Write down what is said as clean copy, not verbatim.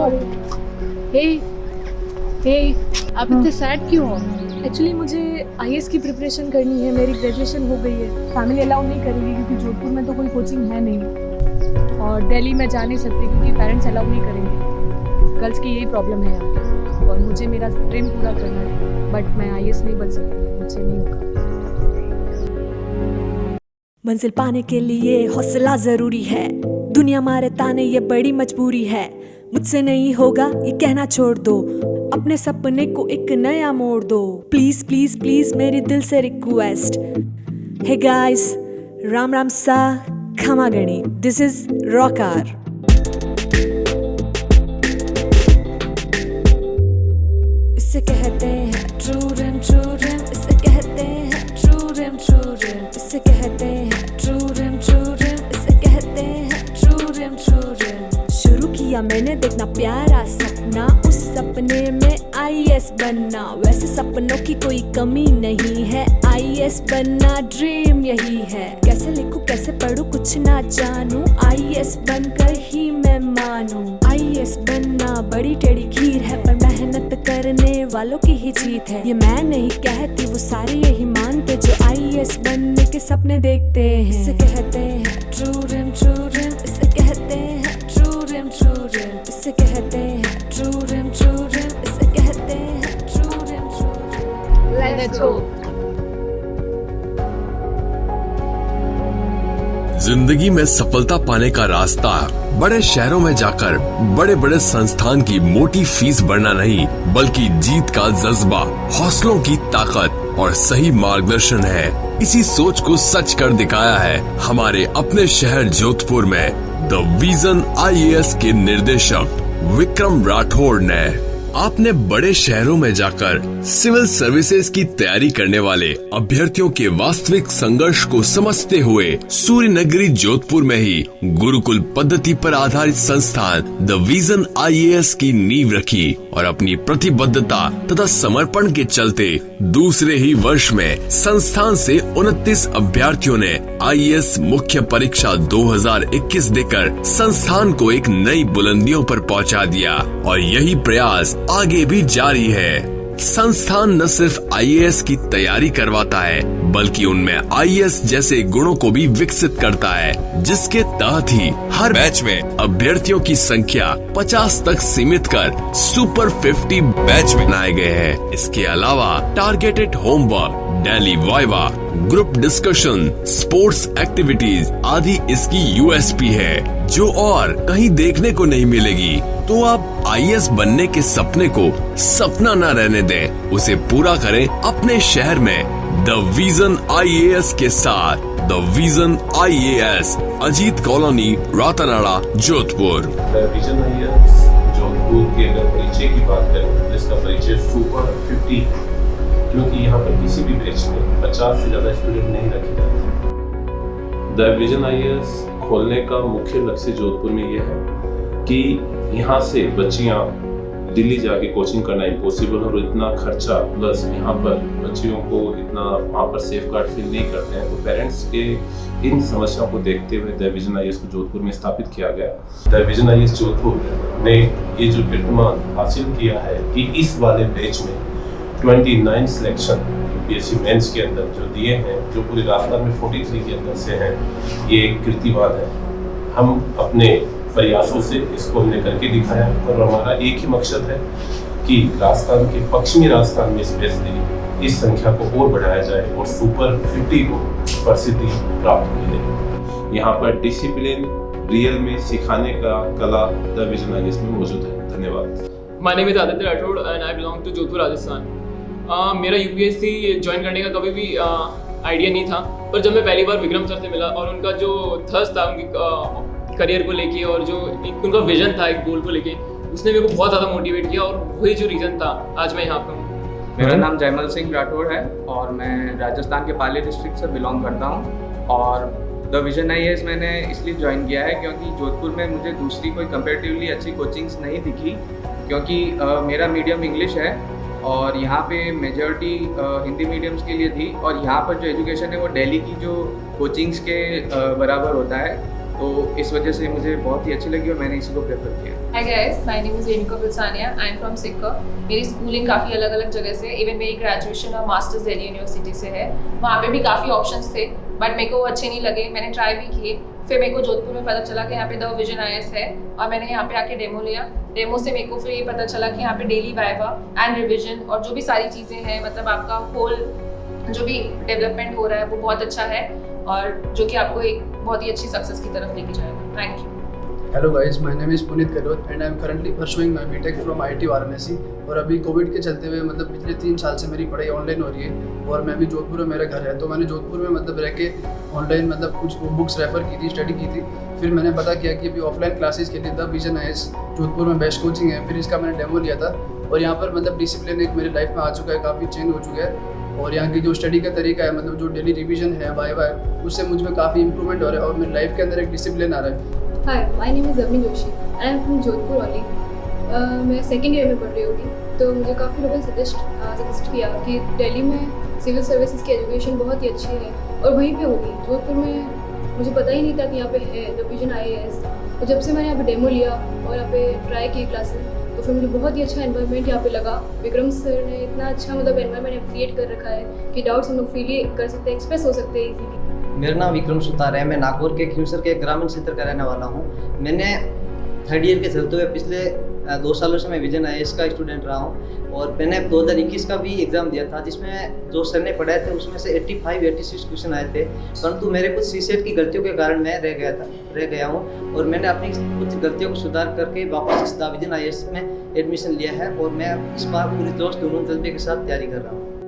हे हे आप इतने सैड क्यों हो? एक्चुअली मुझे आईएएस की प्रिपरेशन करनी है, मेरी ग्रेजुएशन हो गई है। फैमिली अलाउ नहीं करेगी क्योंकि जोधपुर में तो कोई कोचिंग है नहीं, और दिल्ली में जा नहीं सकती क्योंकि पेरेंट्स अलाउ नहीं करेंगे। गर्ल्स की यही प्रॉब्लम है यहाँ की, और मुझे मेरा ड्रीम पूरा करना है, बट मैं आईएएस नहीं बन सकती, मुझसे नहीं होगा। मंजिल पाने के लिए हौसला जरूरी है, दुनिया मारे ताने ये बड़ी मजबूरी है। मुझसे नहीं होगा ये कहना छोड़ दो, अपने सपने को एक नया मोड़ दो। प्लीज प्लीज प्लीज मेरी दिल से request. Hey guys, Ram Ram सा खमा गणी, दिस इज रॉकार। इसे कहते हैं ट्रू रिम, इसे कहते हैं ट्रू रिम, इसे कहते हैं ट्रू रिम, इसे कहते हैं ट्रू रिम। शुरू किया मैंने देखना प्यारा सपना, उस सपने में आईएएस बनना। वैसे सपनों की कोई कमी नहीं है, आईएएस बनना ड्रीम यही है। कैसे लिखूं कैसे पढूं कुछ ना जानूं, आईएएस बनकर ही मैं मानूं। आईएएस बनना बड़ी टेढ़ी खीर है, पर मेहनत करने वालों की ही जीत है। ये मैं नहीं कहती, वो सारे यही मानते जो आईएएस बनने के सपने देखते हैं। इसे कहते हैं ट्रू रिम, इसे कहते हैं ट्रू रिम, इसे कहते हैं ट्रू रिम, इसे कहते हैं ट्रू रिम। Let's go. जिंदगी में सफलता पाने का रास्ता बड़े शहरों में जाकर बड़े बड़े संस्थान की मोटी फीस भरना नहीं, बल्कि जीत का जज्बा, हौसलों की ताकत और सही मार्गदर्शन है। इसी सोच को सच कर दिखाया है हमारे अपने शहर जोधपुर में द विजन आईएएस के निर्देशक विक्रम राठौड़ ने। आपने बड़े शहरों में जाकर सिविल सर्विसेज की तैयारी करने वाले अभ्यर्थियों के वास्तविक संघर्ष को समझते हुए सूर्य नगरी जोधपुर में ही गुरुकुल पद्धति पर आधारित संस्थान द विजन आईएएस की नींव रखी, और अपनी प्रतिबद्धता तथा समर्पण के चलते दूसरे ही वर्ष में संस्थान से 29 अभ्यर्थियों ने आईएएस मुख्य परीक्षा 2021 देकर संस्थान को एक नई बुलंदियों पर पहुंचा दिया, और यही प्रयास आगे भी जारी है। संस्थान न सिर्फ आईएएस की तैयारी करवाता है, बल्कि उनमें आईएएस जैसे गुणों को भी विकसित करता है, जिसके तहत ही हर बैच में अभ्यर्थियों की संख्या 50 तक सीमित कर सुपर 50 बैच बनाए गए हैं। इसके अलावा targeted homework, daily viva, group discussion, sports activities आदि इसकी यूएसपी है, जो और कहीं देखने को नहीं मिलेगी। तो आप आईएएस बनने के सपने को सपना न रहने दें, उसे पूरा करें अपने शहर में द विजन आईएएस के साथ। The vision IAS, Ajit colony, Ratanada, Jodhpur. The vision IAS Jodhpur के अगर परिचय की बात करें तो इसका परिचय सुपर 50 है, क्योंकि यहाँ पर किसी भी बैच में 50 से ज्यादा स्टूडेंट नहीं रखे जाते। द विजन आईएएस खोलने का मुख्य लक्ष्य जोधपुर में यह है कि यहाँ से बच्चियाँ दिल्ली जाके कोचिंग करना इम्पॉसिबल, और इतना खर्चा प्लस यहाँ पर बच्चियों को इतना वहाँ पर सेफ गार्ड फील नहीं करते हैं। तो पेरेंट्स के इन समस्याओं को देखते हुए द विजन आईएएस को जोधपुर में स्थापित किया गया। द विजन आईएएस जोधपुर ने ये जो कीर्तिमान हासिल किया है कि इस वाले बैच में 29 सिलेक्शन यूपीएससी मेंस के अंदर जो दिए हैं, जो पूरे राजस्थान में 43 के अंदर से हैं, ये एक कीर्तिमान है। हम अपने प्रयासों से इसको हमने करके दिखाया, और हमारा एक ही मकसद है कि राजस्थान के पश्चिमी राजस्थान में स्पेशली इस संख्या को और बढ़ाया जाए और सुपर 50 को प्रसिद्धि प्राप्त मिले। यहाँ पर डिसिप्लिन रियल में सिखाने का कला द विजन आईएएस में मौजूद है। धन्यवाद। My name is Aditya Rathod and I belong to Jodhpur Rajasthan. मेरा यूपीएससी ज्वाइन करने का कभी भी आइडिया नहीं था, पर जब मैं पहली बार विक्रम सर से मिला और उनका जो थर्स्ट था उनकी करियर को लेके और जो एक उनका विजन था एक गोल को लेके, उसने मेरे को बहुत ज़्यादा मोटिवेट किया, और वही जो रीज़न था आज मैं यहाँ पे हूँ। मेरा नाम जयमल सिंह राठौड़ है और मैं राजस्थान के पाली डिस्ट्रिक्ट से बिलोंग करता हूँ। और द विजन आईएएस मैंने इसलिए ज्वाइन किया है क्योंकि जोधपुर में मुझे दूसरी कोई कंपेरेटिवली अच्छी कोचिंग्स नहीं दिखी, क्योंकि मेरा मीडियम इंग्लिश है और यहाँ पे मेजॉरिटी हिंदी मीडियम्स के लिए थी, और यहाँ पर जो एजुकेशन है वो दिल्ली की जो कोचिंग्स के बराबर होता है। तो इस वजह से मुझे बहुत ही अच्छी लगी और मैंने इसी को प्रेफर किया। Hi guys, my name is Renuka Bilsania. I am from Sikar. मेरी स्कूलिंग काफ़ी अलग अलग जगह से, इवन मेरी ग्रेजुएशन और मास्टर्स दिल्ली यूनिवर्सिटी से है। वहाँ पे भी काफ़ी ऑप्शंस थे, बट मेरे को वो अच्छे नहीं लगे। मैंने ट्राई भी किए। फिर मेरे को जोधपुर में पता चला कि यहाँ पे द विजन IAS है, और मैंने यहाँ पे आके डेमो लिया। डेमो से मेरे को फिर ये पता चला कि यहाँ पे डेली वाइवा एंड रिविजन और जो भी सारी चीज़ें हैं, मतलब आपका होल जो भी डेवलपमेंट हो रहा है वो बहुत अच्छा है, और जो कि आपको एक बहुत ही अच्छी सक्सेस की तरफ लेके जाएगा। Thank you. Hello guys, my name is Puneet Gehlot and I am currently pursuing my BTech from IIT Varanasi. और अभी कोविड के चलते हुए मतलब पिछले 3 साल से मेरी पढ़ाई ऑनलाइन हो रही है, और मैं भी जोधपुर में मेरा घर है, तो मैंने जोधपुर में मतलब रह के ऑनलाइन मतलब कुछ बुक्स रेफ़र की थी, स्टडी की थी। फिर मैंने पता किया कि अभी ऑफलाइन क्लासेस के लिए द विजन IAS जोधपुर में बेस्ट कोचिंग है। फिर इसका मैंने डेमो लिया था, और यहाँ पर मतलब डिसिप्लिन एक मेरी लाइफ में आ चुका है, काफ़ी चेंज हो चुका है। और यहाँ की जो स्टडी का तरीका है, मतलब जो डेली रिवीजन है, वाइवा है, उससे मुझ में काफ़ी इंप्रूवमेंट हो रहा है, और मेरी लाइफ के अंदर एक डिसिप्लिन आ रहा है। Hi, my name is Avni Joshi and I am from Jodhpur only। मैं सेकेंड ईयर में पढ़ रही होगी, तो मुझे काफ़ी लोगों ने सजेस्ट किया कि दिल्ली में सिविल सर्विसेज की एजुकेशन बहुत ही अच्छी है और वहीं पे होगी। जोधपुर में मुझे पता ही नहीं था कि यहाँ पे है द विजन IAS। तो जब से मैंने यहाँ पे डेमो लिया और यहाँ पे ट्राई की क्लासेस, तो फिर मुझे बहुत ही अच्छा एनवायरनमेंट यहाँ पे लगा। विक्रम सर ने इतना अच्छा मतलब एनवायरनमेंट क्रिएट कर रखा है कि डाउट्स हम लोग फ्रीली कर सकते हैं, एक्सप्रेस हो सकते हैं इजीली। मेरा नाम विक्रम सुतार है। मैं नागौर के खिमसर के ग्रामीण क्षेत्र का रहने वाला हूँ। मैंने थर्ड ईयर के चलते हुए पिछले 2 सालों से मैं विजन IAS का स्टूडेंट रहा हूँ, और मैंने 2021 का भी एग्ज़ाम दिया था, जिसमें जो सर ने पढ़ाए थे उसमें से 85-86 क्वेश्चन आए थे, परंतु मेरे कुछ CSET की गलतियों के कारण मैं रह गया हूँ, और मैंने अपनी कुछ गलतियों को सुधार करके वापस इस द विजन IAS में एडमिशन लिया है, और मैं इस बार पूरी जोश जुनून जज्बे के साथ तैयारी कर रहा हूँ।